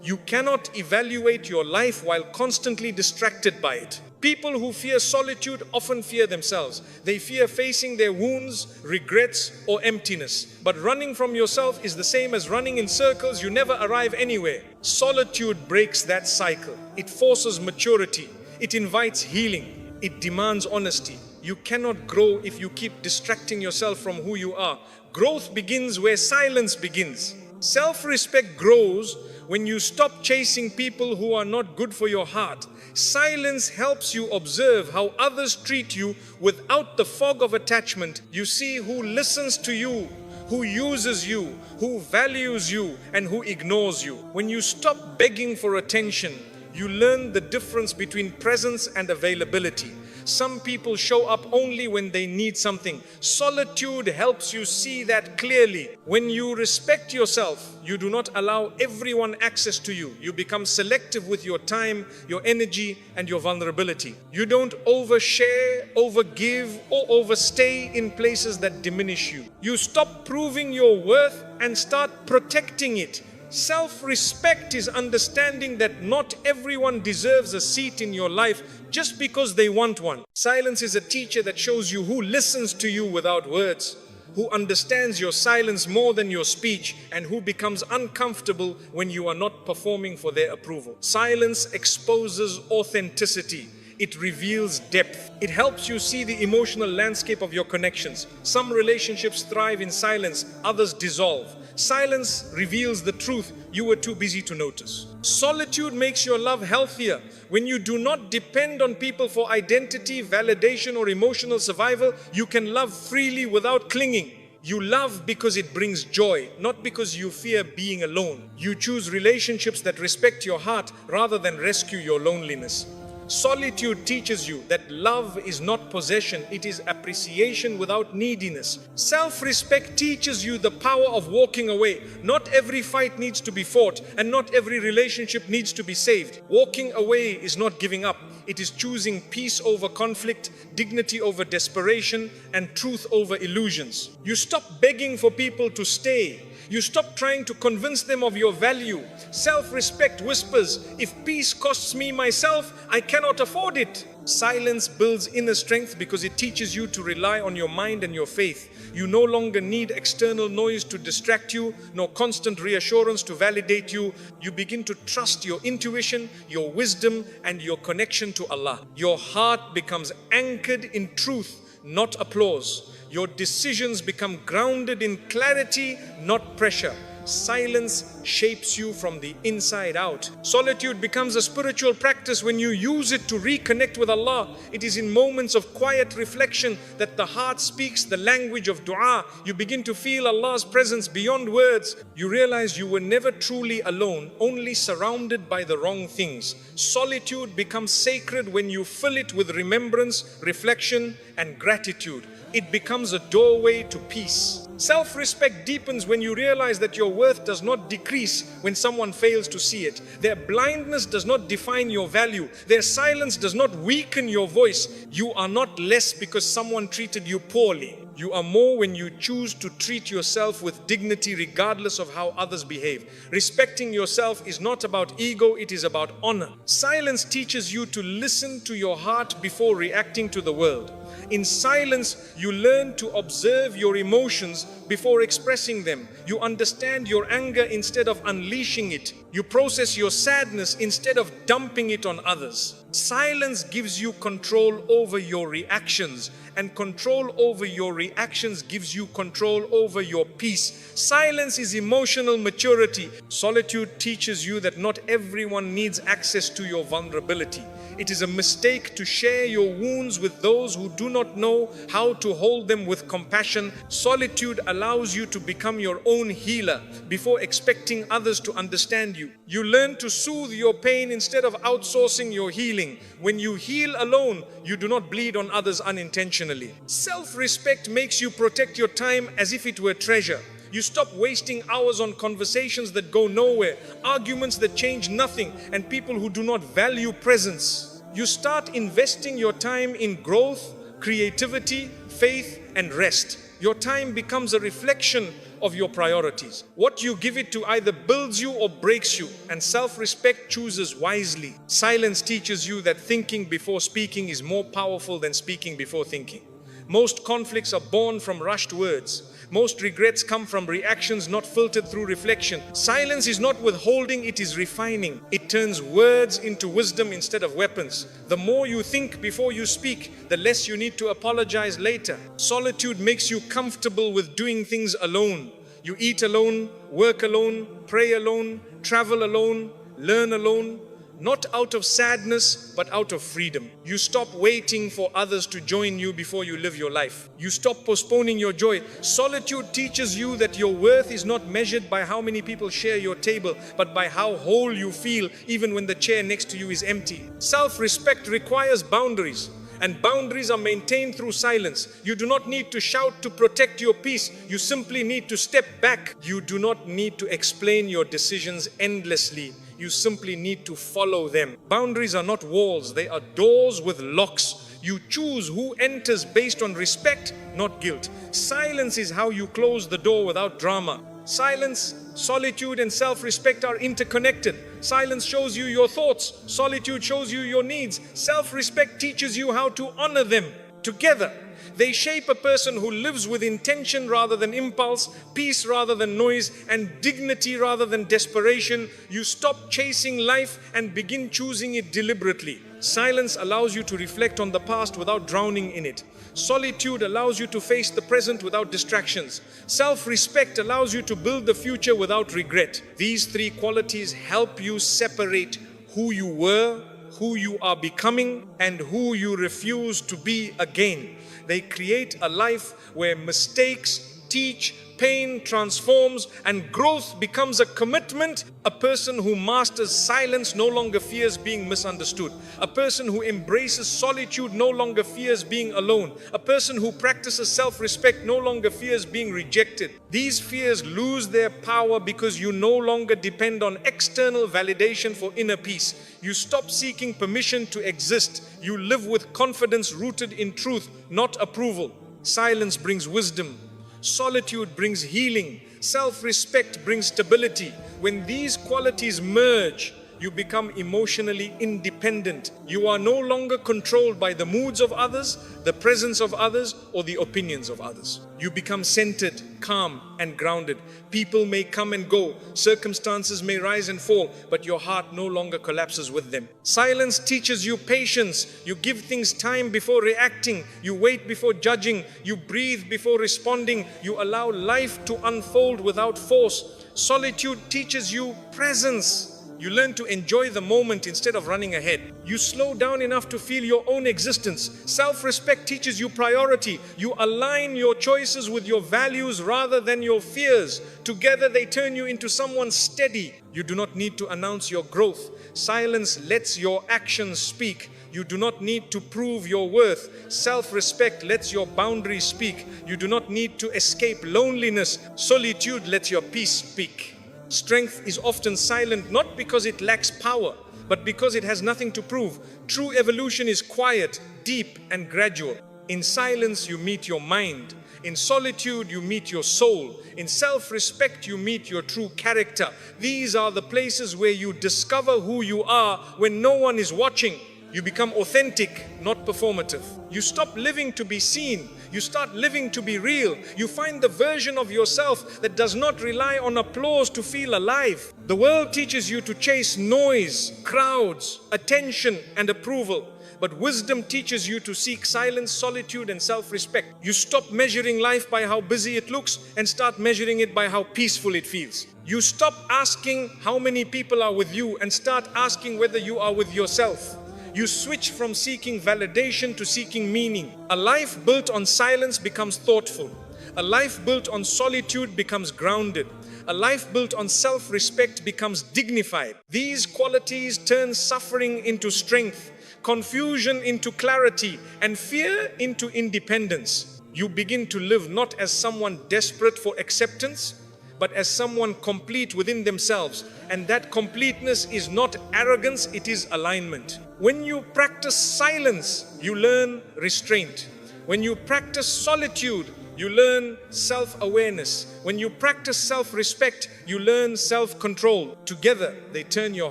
You cannot evaluate your life while constantly distracted by it. People who fear solitude often fear themselves. They fear facing their wounds, regrets, or emptiness. But running from yourself is the same as running in circles. You never arrive anywhere. Solitude breaks that cycle. It forces maturity. It invites healing. It demands honesty. You cannot grow if you keep distracting yourself from who you are. Growth begins where silence begins. Self-respect grows when you stop chasing people who are not good for your heart. Silence helps you observe how others treat you without the fog of attachment. You see who listens to you, who uses you, who values you, and who ignores you. When you stop begging for attention, you learn the difference between presence and availability. Some people show up only when they need something. Solitude helps you see that clearly. When you respect yourself, you do not allow everyone access to you. You become selective with your time, your energy, and your vulnerability. You don't overshare, overgive, or overstay in places that diminish you. You stop proving your worth and start protecting it. Self-respect is understanding that not everyone deserves a seat in your life just because they want one. Silence is a teacher that shows you who listens to you without words, who understands your silence more than your speech, and who becomes uncomfortable when you are not performing for their approval. Silence exposes authenticity. It reveals depth. It helps you see the emotional landscape of your connections. Some relationships thrive in silence, others dissolve. Silence reveals the truth you were too busy to notice. Solitude makes your love healthier. When you do not depend on people for identity, validation, or emotional survival, you can love freely without clinging. You love because it brings joy, not because you fear being alone. You choose relationships that respect your heart rather than rescue your loneliness. Solitude teaches you that love is not possession, it is appreciation without neediness. Self-respect teaches you the power of walking away. Not every fight needs to be fought, and not every relationship needs to be saved. Walking away is not giving up. It is choosing peace over conflict, dignity over desperation, and truth over illusions. You stop begging for people to stay. You stop trying to convince them of your value. Self-respect whispers, if peace costs me myself, I cannot afford it. Silence builds inner strength because it teaches you to rely on your mind and your faith. You no longer need external noise to distract you, nor constant reassurance to validate you. You begin to trust your intuition, your wisdom, and your connection to Allah. Your heart becomes anchored in truth, not applause. Your decisions become grounded in clarity, not pressure. Silence shapes you from the inside out. Solitude becomes a spiritual practice when you use it to reconnect with Allah. It is in moments of quiet reflection that the heart speaks the language of dua. You begin to feel Allah's presence beyond words. You realize you were never truly alone, only surrounded by the wrong things. Solitude becomes sacred when you fill it with remembrance, reflection, and gratitude. it becomes a doorway to peace. Self-respect deepens when you realize that your worth does not decrease when someone fails to see it. Their blindness does not define your value. Their silence does not weaken your voice. You are not less because someone treated you poorly. You are more when you choose to treat yourself with dignity regardless of how others behave. Respecting yourself is not about ego, it is about honor. Silence teaches you to listen to your heart before reacting to the world. In silence, you learn to observe your emotions before expressing them. You understand your anger instead of unleashing it. You process your sadness instead of dumping it on others. Silence gives you control over your reactions, and control over your reactions gives you control over your peace. Silence is emotional maturity. Solitude teaches you that not everyone needs access to your vulnerability. It is a mistake to share your wounds with those who do not know how to hold them with compassion. Solitude allows you to become your own healer before expecting others to understand you. You learn to soothe your pain instead of outsourcing your healing. When you heal alone, you do not bleed on others unintentionally. Self-respect makes you protect your time as if it were treasure. You stop wasting hours on conversations that go nowhere, arguments that change nothing, and people who do not value presence. You start investing your time in growth, creativity, faith, and rest. Your time becomes a reflection of your priorities. What you give it to either builds you or breaks you, and self-respect chooses wisely. Silence teaches you that thinking before speaking is more powerful than speaking before thinking. Most conflicts are born from rushed words. Most regrets come from reactions not filtered through reflection. Silence is not withholding, it is refining. It turns words into wisdom instead of weapons. The more you think before you speak, the less you need to apologize later. Solitude makes you comfortable with doing things alone. You eat alone, work alone, pray alone, travel alone, learn alone. Not out of sadness, but out of freedom. You stop waiting for others to join you before you live your life. You stop postponing your joy. Solitude teaches you that your worth is not measured by how many people share your table, but by how whole you feel even when the chair next to you is empty. Self-respect requires boundaries, and boundaries are maintained through silence. You do not need to shout to protect your peace. You simply need to step back. You do not need to explain your decisions endlessly. You simply need to follow them. Boundaries are not walls, they are doors with locks. You choose who enters based on respect, not guilt. Silence is how you close the door without drama. Silence, solitude, and self-respect are interconnected. Silence shows you your thoughts. Solitude shows you your needs. Self-respect teaches you how to honor them. Together, they shape a person who lives with intention rather than impulse, peace rather than noise, and dignity rather than desperation. You stop chasing life and begin choosing it deliberately. Silence allows you to reflect on the past without drowning in it. Solitude allows you to face the present without distractions. Self-respect allows you to build the future without regret. These three qualities help you separate who you were, who you are becoming, and who you refuse to be again. They create a life where mistakes teach, pain transforms, and growth becomes a commitment. A person who masters silence no longer fears being misunderstood. A person who embraces solitude no longer fears being alone. A person who practices self-respect no longer fears being rejected. These fears lose their power because you no longer depend on external validation for inner peace. You stop seeking permission to exist. You live with confidence rooted in truth, not approval. Silence brings wisdom. Solitude brings healing. Self-respect brings stability. When these qualities merge, you become emotionally independent. You are no longer controlled by the moods of others, the presence of others, or the opinions of others. You become centered, calm, and grounded. People may come and go, circumstances may rise and fall, but your heart no longer collapses with them. Silence teaches you patience. You give things time before reacting. You wait before judging. You breathe before responding. You allow life to unfold without force. Solitude teaches you presence. You learn to enjoy the moment instead of running ahead. You slow down enough to feel your own existence. Self-respect teaches you priority. You align your choices with your values rather than your fears. Together they turn you into someone steady. You do not need to announce your growth. Silence lets your actions speak. You do not need to prove your worth. Self-respect lets your boundaries speak. You do not need to escape loneliness. Solitude lets your peace speak. Strength is often silent, not because it lacks power, but because it has nothing to prove. True evolution is quiet, deep, and gradual. In silence, you meet your mind. In solitude, you meet your soul. In self-respect, you meet your true character. These are the places where you discover who you are when no one is watching. You become authentic, not performative. You stop living to be seen. You start living to be real. You find the version of yourself that does not rely on applause to feel alive. The world teaches you to chase noise, crowds, attention, and approval. But wisdom teaches you to seek silence, solitude, and self-respect. You stop measuring life by how busy it looks and start measuring it by how peaceful it feels. You stop asking how many people are with you and start asking whether you are with yourself. You switch from seeking validation to seeking meaning. A life built on silence becomes thoughtful. A life built on solitude becomes grounded. A life built on self-respect becomes dignified. These qualities turn suffering into strength, confusion into clarity, and fear into independence. You begin to live not as someone desperate for acceptance, but as someone complete within themselves. And that completeness is not arrogance, it is alignment. When you practice silence, you learn restraint. When you practice solitude, you learn self-awareness. When you practice self-respect, you learn self-control. Together, they turn your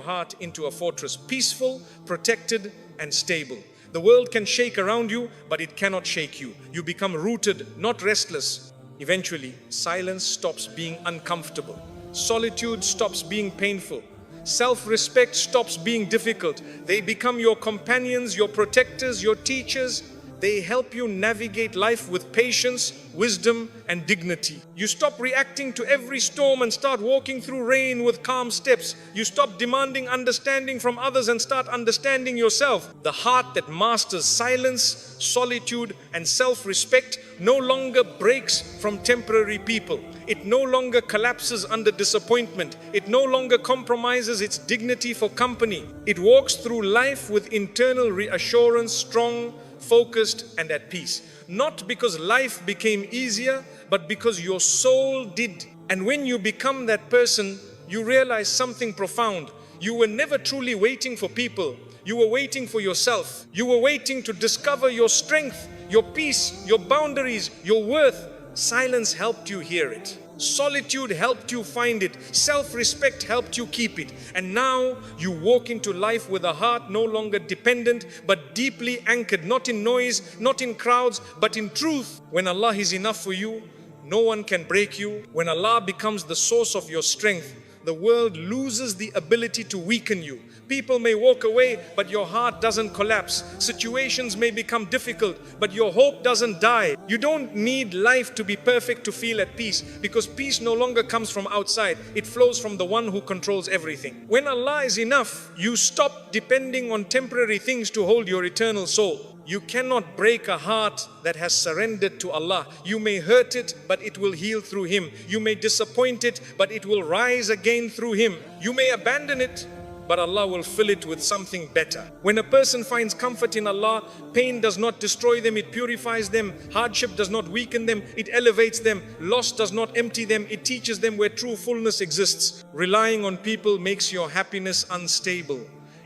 heart into a fortress, peaceful, protected, and stable. The world can shake around you, but it cannot shake you. You become rooted, not restless. Eventually, silence stops being uncomfortable. Solitude stops being painful. Self-respect stops being difficult. They become your companions, your protectors, your teachers. They help you navigate life with patience, wisdom, and dignity. You stop reacting to every storm and start walking through rain with calm steps. You stop demanding understanding from others and start understanding yourself. The heart that masters silence, solitude, and self-respect no longer breaks from temporary people. It no longer collapses under disappointment. It no longer compromises its dignity for company. It walks through life with internal reassurance, strong, focused, and at peace. Not because life became easier, but because your soul did. And when you become that person, you realize something profound. You were never truly waiting for people. You were waiting for yourself. You were waiting to discover your strength, your peace, your boundaries, your worth. Silence helped you hear it. Solitude helped you find it. Self-respect helped you keep it. And now you walk into life with a heart no longer dependent, but deeply anchored, not in noise, not in crowds, but in truth. When Allah is enough for you, no one can break you. When Allah becomes the source of your strength, the world loses the ability to weaken you. People may walk away, but your heart doesn't collapse. Situations may become difficult, but your hope doesn't die. You don't need life to be perfect to feel at peace, because peace no longer comes from outside. It flows from the one who controls everything. When Allah is enough, you stop depending on temporary things to hold your eternal soul. You cannot break a heart that has surrendered to Allah. You may hurt it, but it will heal through Him. You may disappoint it, but it will rise again through Him. You may abandon it, but Allah will fill it with something better. When a person finds comfort in Allah, pain does not destroy them, it purifies them. Hardship does not weaken them, it elevates them. Loss does not empty them, it teaches them where true fullness exists. Relying on people makes your happiness unstable.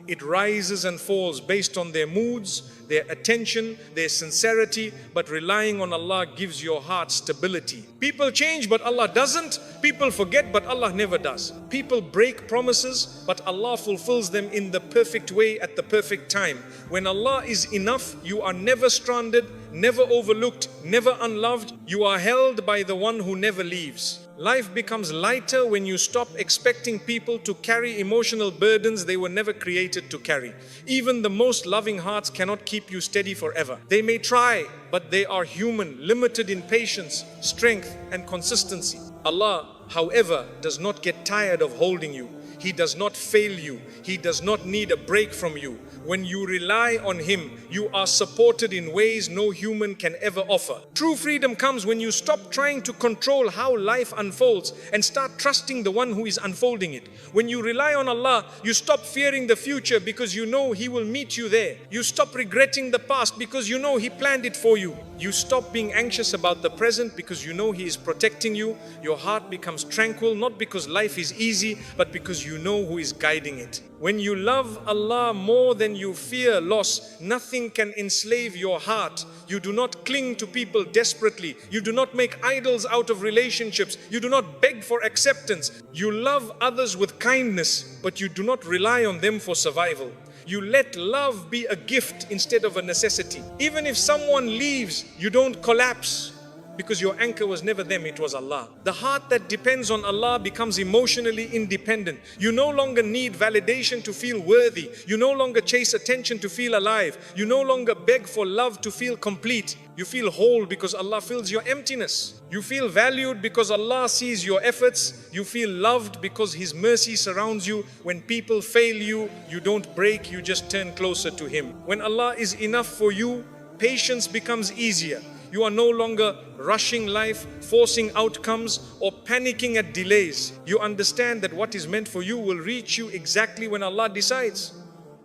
It rises and falls based on their moods, their attention, their sincerity, but relying on Allah gives your heart stability. People change, but Allah doesn't. People forget, but Allah never does. People break promises, but Allah fulfills them in the perfect way at the perfect time. When Allah is enough, you are never stranded, never overlooked, never unloved. You are held by the one who never leaves. Life becomes lighter when you stop expecting people to carry emotional burdens they were never created to carry. Even the most loving hearts cannot keep you steady forever. They may try, but they are human, limited in patience, strength, and consistency. Allah, however, does not get tired of holding you. He does not fail you. He does not need a break from you. When you rely on Him, you are supported in ways no human can ever offer. True freedom comes when you stop trying to control how life unfolds and start trusting the one who is unfolding it. When you rely on Allah, you stop fearing the future because you know He will meet you there. You stop regretting the past because you know He planned it for you. You stop being anxious about the present because you know He is protecting you. Your heart becomes tranquil, not because life is easy, but because you know who is guiding it. When you love Allah more than you fear loss, nothing can enslave your heart. You do not cling to people desperately. You do not make idols out of relationships. You do not beg for acceptance. You love others with kindness, but you do not rely on them for survival. You let love be a gift instead of a necessity. Even if someone leaves, you don't collapse, because your anchor was never them, it was Allah. The heart that depends on Allah becomes emotionally independent. You no longer need validation to feel worthy. You no longer chase attention to feel alive. You no longer beg for love to feel complete. You feel whole because Allah fills your emptiness. You feel valued because Allah sees your efforts. You feel loved because His mercy surrounds you. When people fail you, you don't break, you just turn closer to Him. When Allah is enough for you, patience becomes easier. You are no longer rushing life, forcing outcomes, or panicking at delays. You understand that what is meant for you will reach you exactly when Allah decides.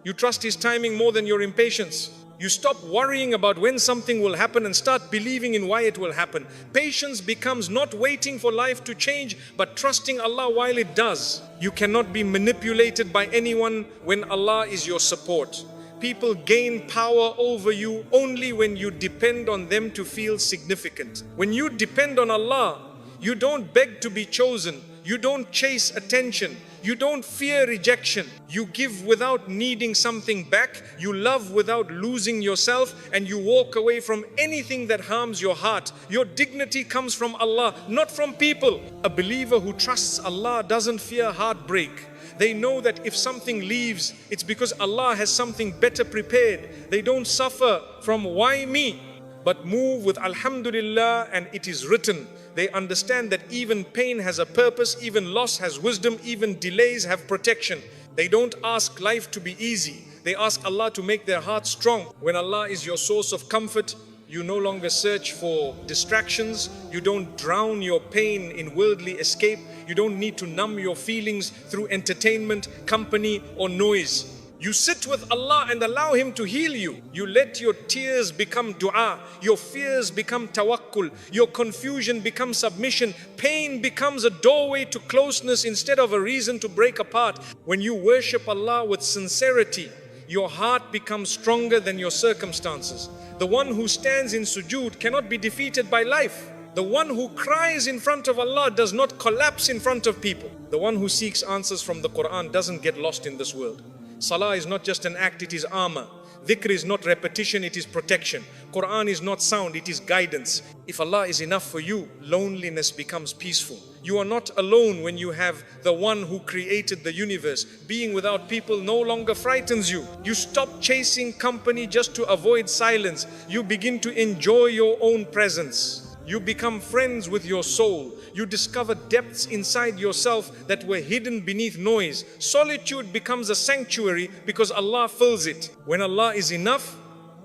You trust His timing more than your impatience. You stop worrying about when something will happen and start believing in why it will happen. Patience becomes not waiting for life to change, but trusting Allah while it does. You cannot be manipulated by anyone when Allah is your support. People gain power over you only when you depend on them to feel significant. When you depend on Allah, you don't beg to be chosen. You don't chase attention. You don't fear rejection. You give without needing something back. You love without losing yourself, and you walk away from anything that harms your heart. Your dignity comes from Allah, not from people. A believer who trusts Allah doesn't fear heartbreak. They know that if something leaves, it's because Allah has something better prepared. They don't suffer from why me, but move with Alhamdulillah and it is written. They understand that even pain has a purpose, even loss has wisdom, even delays have protection. They don't ask life to be easy. They ask Allah to make their heart strong. When Allah is your source of comfort, you no longer search for distractions. You don't drown your pain in worldly escape. You don't need to numb your feelings through entertainment, company, or noise. You sit with Allah and allow Him to heal you. You let your tears become dua. Your fears become tawakkul. Your confusion becomes submission. Pain becomes a doorway to closeness instead of a reason to break apart. When you worship Allah with sincerity, your heart becomes stronger than your circumstances. The one who stands in sujood cannot be defeated by life. The one who cries in front of Allah does not collapse in front of people. The one who seeks answers from the Quran doesn't get lost in this world. Salah is not just an act, it is armor. Dhikr is not repetition, it is protection. Quran is not sound, it is guidance. If Allah is enough for you, loneliness becomes peaceful. You are not alone when you have the one who created the universe. Being without people no longer frightens you. You stop chasing company just to avoid silence. You begin to enjoy your own presence. You become friends with your soul. You discover depths inside yourself that were hidden beneath noise. Solitude becomes a sanctuary because Allah fills it. When Allah is enough,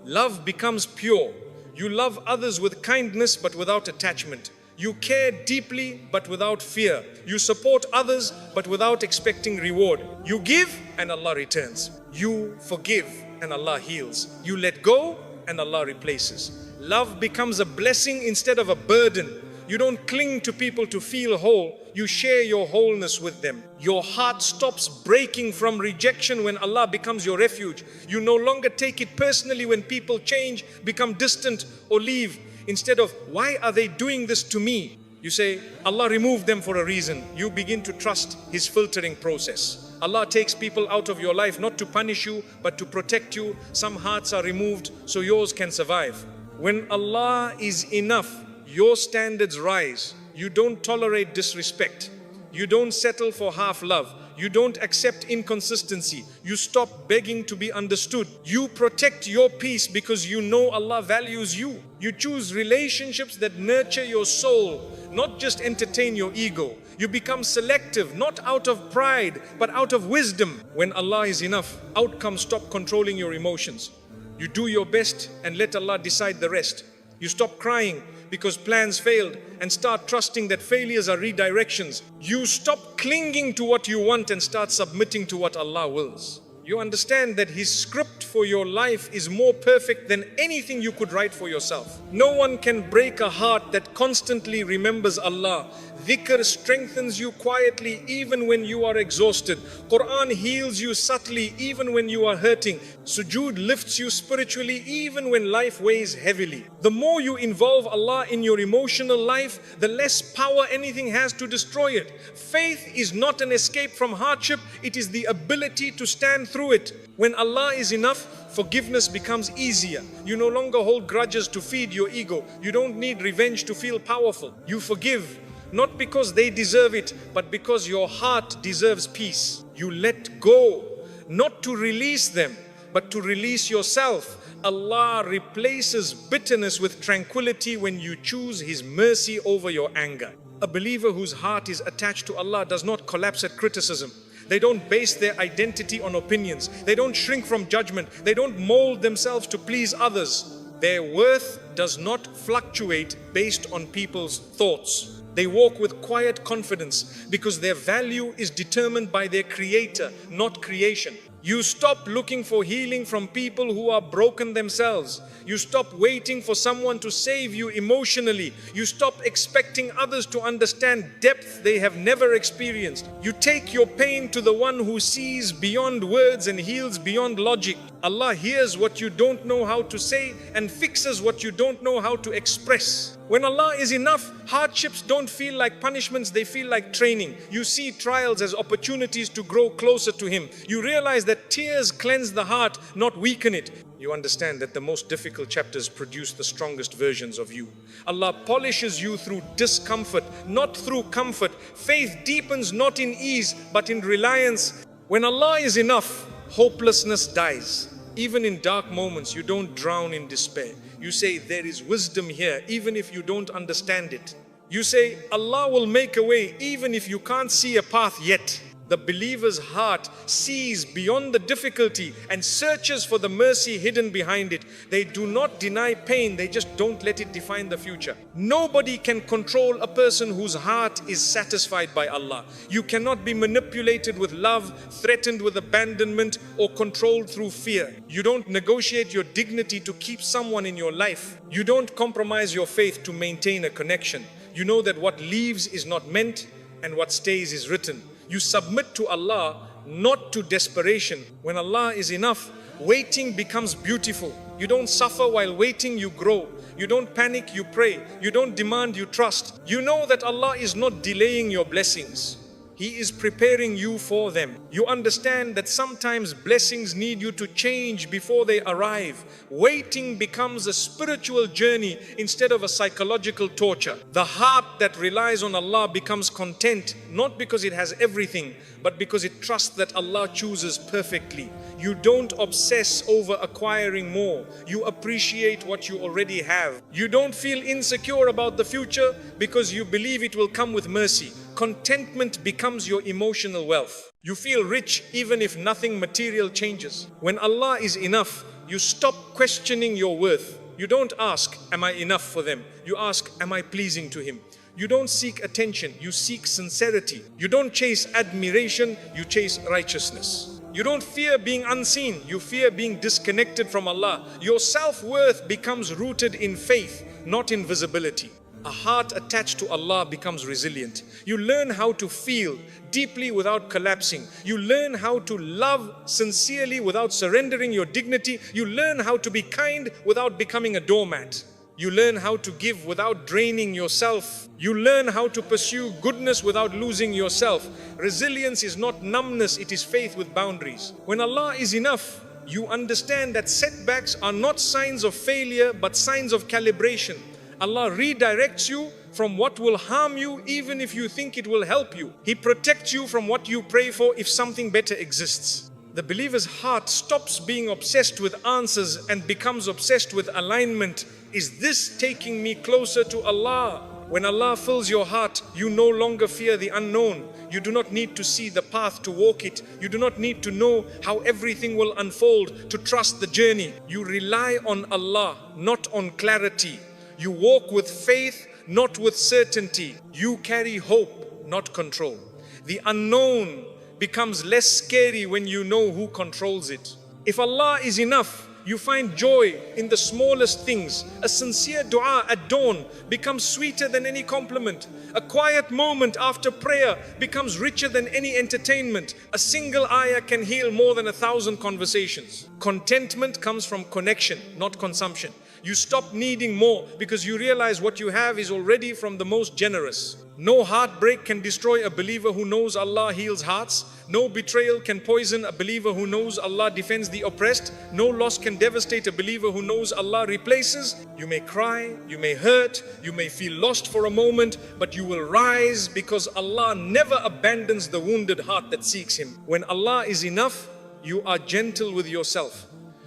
love becomes pure. You love others with kindness but without attachment. You care deeply but without fear. You support others but without expecting reward. You give and Allah returns. You forgive and Allah heals. You let go and Allah replaces. Love becomes a blessing instead of a burden. You don't cling to people to feel whole. You share your wholeness with them. Your heart stops breaking from rejection when Allah becomes your refuge. You no longer take it personally when people change, become distant, or leave. Instead of, why are they doing this to me? You say, Allah removed them for a reason. You begin to trust His filtering process. Allah takes people out of your life not to punish you, but to protect you. Some hearts are removed so yours can survive. When Allah is enough, your standards rise. You don't tolerate disrespect. You don't settle for half love. You don't accept inconsistency. You stop begging to be understood. You protect your peace because you know Allah values you. You choose relationships that nurture your soul, not just entertain your ego. You become selective, not out of pride, but out of wisdom. When Allah is enough, outcomes stop controlling your emotions. You do your best and let Allah decide the rest. You stop crying because plans failed and start trusting that failures are redirections. You stop clinging to what you want and start submitting to what Allah wills. You understand that His script for your life is more perfect than anything you could write for yourself. No one can break a heart that constantly remembers Allah. Dhikr strengthens you quietly even when you are exhausted. Quran heals you subtly even when you are hurting. Sujood lifts you spiritually even when life weighs heavily. The more you involve Allah in your emotional life, the less power anything has to destroy it. Faith is not an escape from hardship, it is the ability to stand through it. When Allah is enough, forgiveness becomes easier. You no longer hold grudges to feed your ego. You don't need revenge to feel powerful. You forgive, not because they deserve it, but because your heart deserves peace. You let go, not to release them, but to release yourself. Allah replaces bitterness with tranquility when you choose His mercy over your anger. A believer whose heart is attached to Allah does not collapse at criticism. They don't base their identity on opinions. They don't shrink from judgment. They don't mold themselves to please others. Their worth does not fluctuate based on people's thoughts. They walk with quiet confidence because their value is determined by their Creator, not creation. You stop looking for healing from people who are broken themselves. You stop waiting for someone to save you emotionally. You stop expecting others to understand depth they have never experienced. You take your pain to the one who sees beyond words and heals beyond logic. Allah hears what you don't know how to say and fixes what you don't know how to express. When Allah is enough, hardships don't feel like punishments, they feel like training. You see trials as opportunities to grow closer to Him. You realize that tears cleanse the heart, not weaken it. You understand that the most difficult chapters produce the strongest versions of you. Allah polishes you through discomfort, not through comfort. Faith deepens not in ease, but in reliance. When Allah is enough, hopelessness dies. Even in dark moments, you don't drown in despair. You say, there is wisdom here, even if you don't understand it. You say, Allah will make a way, even if you can't see a path yet. The believer's heart sees beyond the difficulty and searches for the mercy hidden behind it. They do not deny pain, they just don't let it define the future. Nobody can control a person whose heart is satisfied by Allah. You cannot be manipulated with love, threatened with abandonment, or controlled through fear. You don't negotiate your dignity to keep someone in your life. You don't compromise your faith to maintain a connection. You know that what leaves is not meant and what stays is written. You submit to Allah, not to desperation. When Allah is enough, waiting becomes beautiful. You don't suffer while waiting, you grow. You don't panic, you pray. You don't demand, you trust. You know that Allah is not delaying your blessings. He is preparing you for them. You understand that sometimes blessings need you to change before they arrive. Waiting becomes a spiritual journey instead of a psychological torture. The heart that relies on Allah becomes content, not because it has everything, but because it trusts that Allah chooses perfectly. You don't obsess over acquiring more. You appreciate what you already have. You don't feel insecure about the future because you believe it will come with mercy. Contentment becomes your emotional wealth. You feel rich even if nothing material changes. When Allah is enough, you stop questioning your worth. You don't ask, am I enough for them? You ask, am I pleasing to Him? You don't seek attention, you seek sincerity. You don't chase admiration, you chase righteousness. You don't fear being unseen, you fear being disconnected from Allah. Your self-worth becomes rooted in faith, not in visibility. A heart attached to Allah becomes resilient. You learn how to feel deeply without collapsing. You learn how to love sincerely without surrendering your dignity. You learn how to be kind without becoming a doormat. You learn how to give without draining yourself. You learn how to pursue goodness without losing yourself. Resilience is not numbness, it is faith with boundaries. When Allah is enough, you understand that setbacks are not signs of failure but signs of calibration. Allah redirects you from what will harm you, even if you think it will help you. He protects you from what you pray for if something better exists. The believer's heart stops being obsessed with answers and becomes obsessed with alignment. Is this taking me closer to Allah? When Allah fills your heart, you no longer fear the unknown. You do not need to see the path to walk it. You do not need to know how everything will unfold to trust the journey. You rely on Allah, not on clarity. You walk with faith, not with certainty. You carry hope, not control. The unknown becomes less scary when you know who controls it. If Allah is enough, you find joy in the smallest things. A sincere dua at dawn becomes sweeter than any compliment. A quiet moment after prayer becomes richer than any entertainment. A single ayah can heal more than 1,000 conversations. Contentment comes from connection, not consumption. You stop needing more because you realize what you have is already from the most generous. No heartbreak can destroy a believer who knows Allah heals hearts. No betrayal can poison a believer who knows Allah defends the oppressed. No loss can devastate a believer who knows Allah replaces. You may cry, you may hurt, you may feel lost for a moment, but you will rise because Allah never abandons the wounded heart that seeks Him. When Allah is enough, you are gentle with yourself.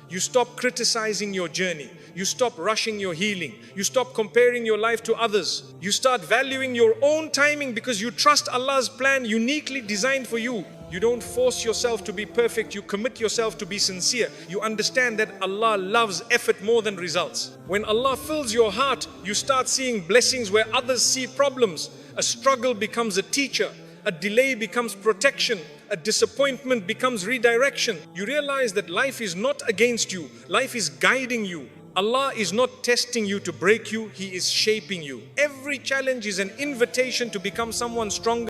You stop criticizing your journey. You stop rushing your healing. You stop comparing your life to others. You start valuing your own timing because you trust Allah's plan uniquely designed for you. You don't force yourself to be perfect. You commit yourself to be sincere. You understand that Allah loves effort more than results. When Allah fills your heart, you start seeing blessings where others see problems. A struggle becomes a teacher. A delay becomes protection. A disappointment becomes redirection. You realize that life is not against you. Life is guiding you. Allah is not testing you to break you. He is shaping you. Every challenge is an invitation to become someone stronger.